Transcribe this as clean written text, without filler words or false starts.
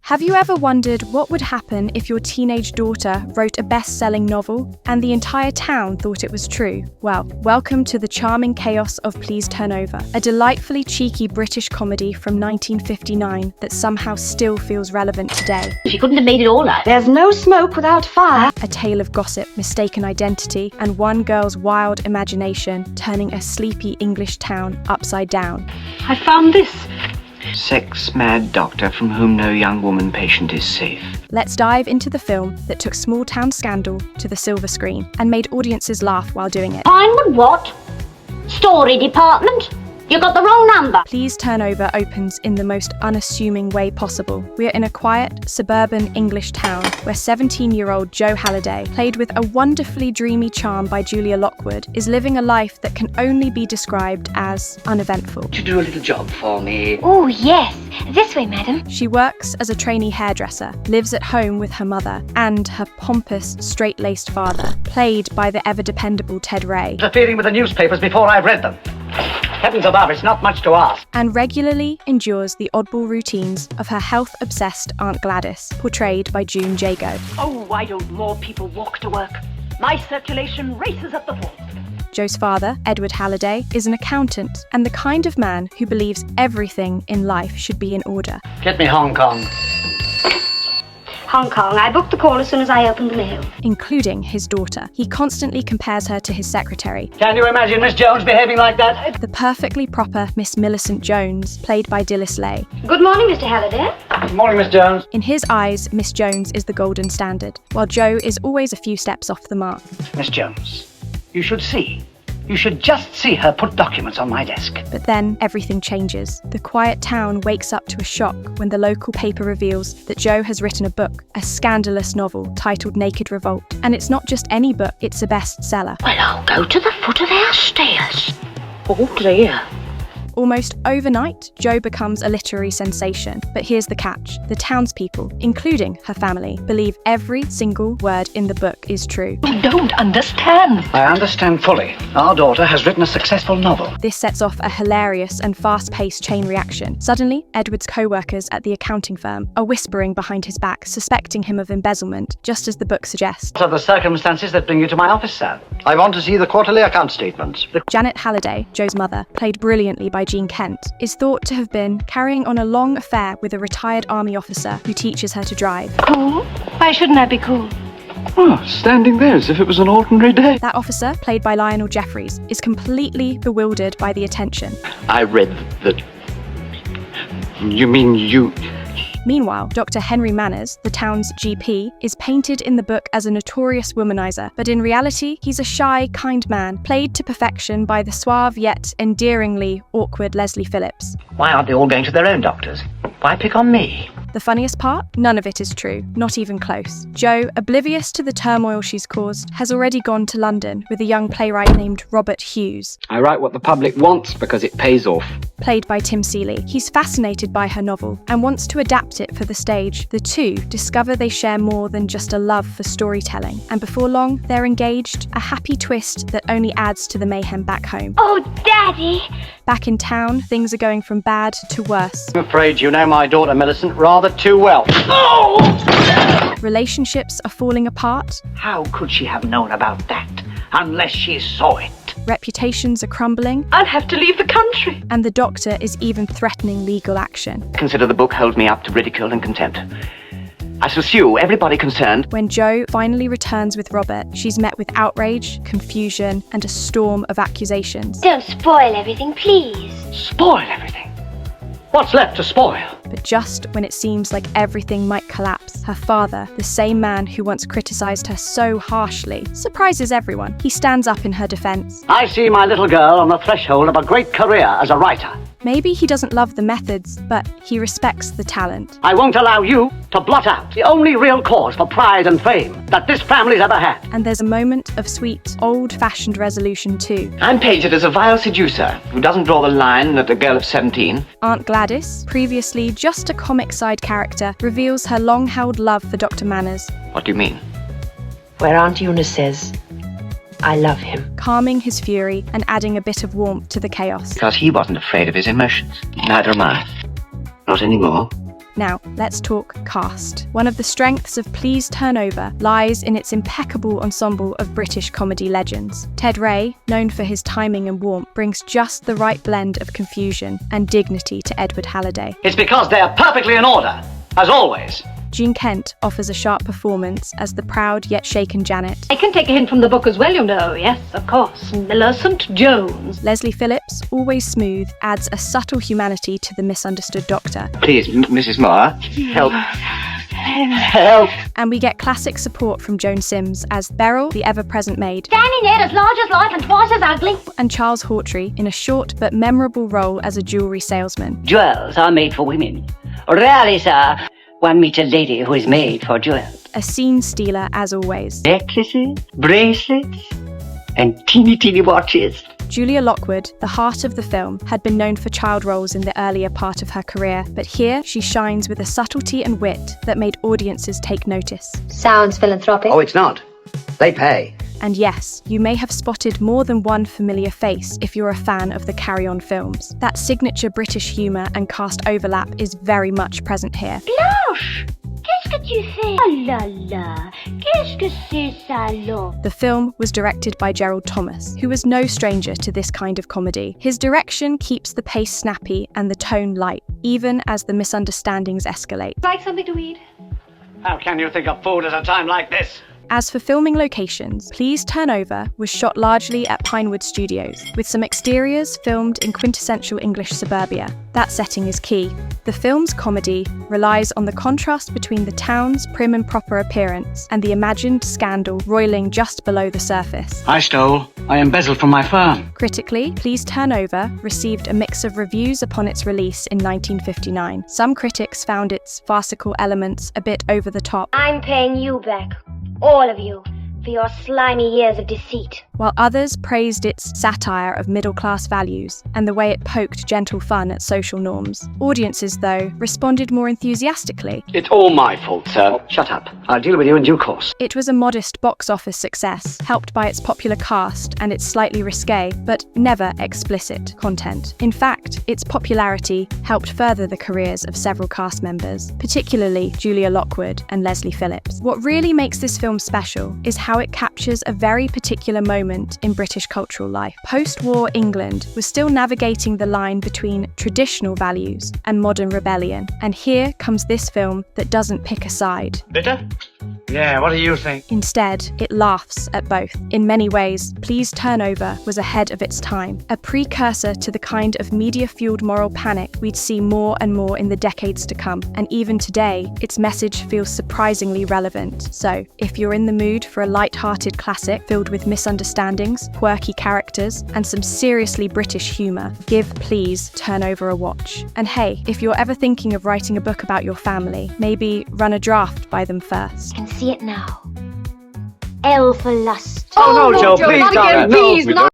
Have you ever wondered what would happen if your teenage daughter wrote a best-selling novel and the entire town thought it was true? Well, welcome to the charming chaos of Please Turn Over, a delightfully cheeky British comedy from 1959 that somehow still feels relevant today. She couldn't have made it all up. There's no smoke without fire. A tale of gossip, mistaken identity, and one girl's wild imagination turning a sleepy English town upside down. I found this. Sex-mad doctor from whom no young woman patient is safe. Let's dive into the film that took small-town scandal to the silver screen and made audiences laugh while doing it. Pinewood what? Story department? You got the wrong number. Please Turn Over opens in the most unassuming way possible. We are in a quiet, suburban English town where 17-year-old Jo Halliday, played with a wonderfully dreamy charm by Julia Lockwood, is living a life that can only be described as uneventful. Would you do a little job for me? Oh, yes. This way, madam. She works as a trainee hairdresser, lives at home with her mother and her pompous, straight-laced father, played by the ever-dependable Ted Ray. Interfering with the newspapers before I've read them. Heavens above, it's not much to ask. And regularly endures the oddball routines of her health-obsessed Aunt Gladys, portrayed by June Jago. Oh, why don't more people walk to work? My circulation races up the wall. Jo's father, Edward Halliday, is an accountant and the kind of man who believes everything in life should be in order. Get me Hong Kong. Hong Kong. I booked the call as soon as I opened the mail. Including his daughter. He constantly compares her to his secretary. Can you imagine Miss Jones behaving like that? The perfectly proper Miss Millicent Jones, played by Dilys Lay. Good morning, Mr. Halliday. Good morning, Miss Jones. In his eyes, Miss Jones is the golden standard, while Jo is always a few steps off the mark. Miss Jones, you should see. You should just see her put documents on my desk. But then everything changes. The quiet town wakes up to a shock when the local paper reveals that Jo has written a book, a scandalous novel titled Naked Revolt. And it's not just any book, it's a bestseller. Well, I'll go to the foot of our stairs. Oh, dear. Almost overnight, Jo becomes a literary sensation. But here's the catch. The townspeople, including her family, believe every single word in the book is true. You don't understand. I understand fully. Our daughter has written a successful novel. This sets off a hilarious and fast-paced chain reaction. Suddenly, Edward's co-workers at the accounting firm are whispering behind his back, suspecting him of embezzlement, just as the book suggests. What are the circumstances that bring you to my office, sir? I want to see the quarterly account statements. Janet Halliday, Jo's mother, played brilliantly by Jean Kent, is thought to have been carrying on a long affair with a retired army officer who teaches her to drive. Cool? Why shouldn't I be cool? Oh, standing there as if it was an ordinary day. That officer, played by Lionel Jeffries, is completely bewildered by the attention. I read that... You mean you... Meanwhile, Dr. Henry Manners, the town's GP, is painted in the book as a notorious womanizer, but in reality, he's a shy, kind man, played to perfection by the suave yet endearingly awkward Leslie Phillips. Why aren't they all going to their own doctors? Why pick on me? The funniest part? None of it is true, not even close. Jo, oblivious to the turmoil she's caused, has already gone to London with a young playwright named Robert Hughes. I write what the public wants because it pays off. Played by Tim Seeley. He's fascinated by her novel and wants to adapt it for the stage. The two discover they share more than just a love for storytelling, and before long, they're engaged, a happy twist that only adds to the mayhem back home. Oh, Daddy! Back in town, things are going from bad to worse. I'm afraid you know my daughter Millicent rather too well. Oh! Relationships are falling apart. How could she have known about that unless she saw it? Reputations are crumbling. I'll have to leave the country. And the doctor is even threatening legal action. Consider the book holds me up to ridicule and contempt. I shall sue everybody concerned. When Jo finally returns with Robert, she's met with outrage, confusion, and a storm of accusations. Don't spoil everything, please. Spoil everything? What's left to spoil? But just when it seems like everything might collapse, her father, the same man who once criticised her so harshly, surprises everyone. He stands up in her defence. I see my little girl on the threshold of a great career as a writer. Maybe he doesn't love the methods, but he respects the talent. I won't allow you to blot out the only real cause for pride and fame that this family's ever had. And there's a moment of sweet, old-fashioned resolution too. I'm painted as a vile seducer who doesn't draw the line at a girl of 17. Aunt Gladys, previously just a comic side character, reveals her long-held love for Dr. Manners. What do you mean? Where Aunt Eunice says, I love him. Calming his fury and adding a bit of warmth to the chaos. Because he wasn't afraid of his emotions. Neither am I. Not anymore. Now, let's talk cast. One of the strengths of Please Turn Over lies in its impeccable ensemble of British comedy legends. Ted Ray, known for his timing and warmth, brings just the right blend of confusion and dignity to Edward Halliday. It's because they're perfectly in order, as always. Jean Kent offers a sharp performance as the proud yet shaken Janet. I can take a hint from the book as well, you know. Yes, of course. Millicent Jones. Leslie Phillips, always smooth, adds a subtle humanity to the misunderstood doctor. Please, Mrs. Moore, help. Help! And we get classic support from Joan Sims as Beryl, the ever-present maid, Standing there as large as life and twice as ugly. and Charles Hawtrey in a short but memorable role as a jewellery salesman. Jewels are made for women. Rarely, sir, one meets a lady who is made for jewels. A scene stealer as always. Necklaces, bracelets, and teeny watches. Julia Lockwood, the heart of the film, had been known for child roles in the earlier part of her career, but here she shines with a subtlety and wit that made audiences take notice. Sounds philanthropic. Oh, it's not. They pay. And yes, you may have spotted more than one familiar face if you're a fan of the Carry On films. That signature British humour and cast overlap is very much present here. Blanche, qu'est-ce que tu fais? Oh là là, qu'est-ce que c'est ça là? The film was directed by Gerald Thomas, who was no stranger to this kind of comedy. His direction keeps the pace snappy and the tone light, even as the misunderstandings escalate. Like something to eat? How can you think of food at a time like this? As for filming locations, Please Turn Over was shot largely at Pinewood Studios, with some exteriors filmed in quintessential English suburbia. That setting is key. The film's comedy relies on the contrast between the town's prim and proper appearance and the imagined scandal roiling just below the surface. I stole. I embezzled from my firm. Critically, Please Turn Over received a mix of reviews upon its release in 1959. Some critics found its farcical elements a bit over the top, I'm paying you back, all of you, for your slimy years of deceit. while others praised its satire of middle-class values and the way it poked gentle fun at social norms. Audiences, though, responded more enthusiastically. It's all my fault, sir. Shut up. I'll deal with you in due course. It was a modest box office success, helped by its popular cast and its slightly risque, but never explicit content. In fact, its popularity helped further the careers of several cast members, particularly Julia Lockwood and Leslie Phillips. What really makes this film special is how it captures a very particular moment in British cultural life. Post-war England was still navigating the line between traditional values and modern rebellion, and here comes this film that doesn't pick a side. Bitter? Yeah, what do you think? Instead, it laughs at both. In many ways, Please Turn Over was ahead of its time, a precursor to the kind of media-fueled moral panic we'd see more and more in the decades to come. And even today, its message feels surprisingly relevant. So, if you're in the mood for a light-hearted classic filled with misunderstandings, quirky characters, and some seriously British humour, give Please Turn Over a watch. And hey, if you're ever thinking of writing a book about your family, maybe run a draft by them first. Can see it now. L for lust. Oh, no, Joe, please not again, don't. please, No, not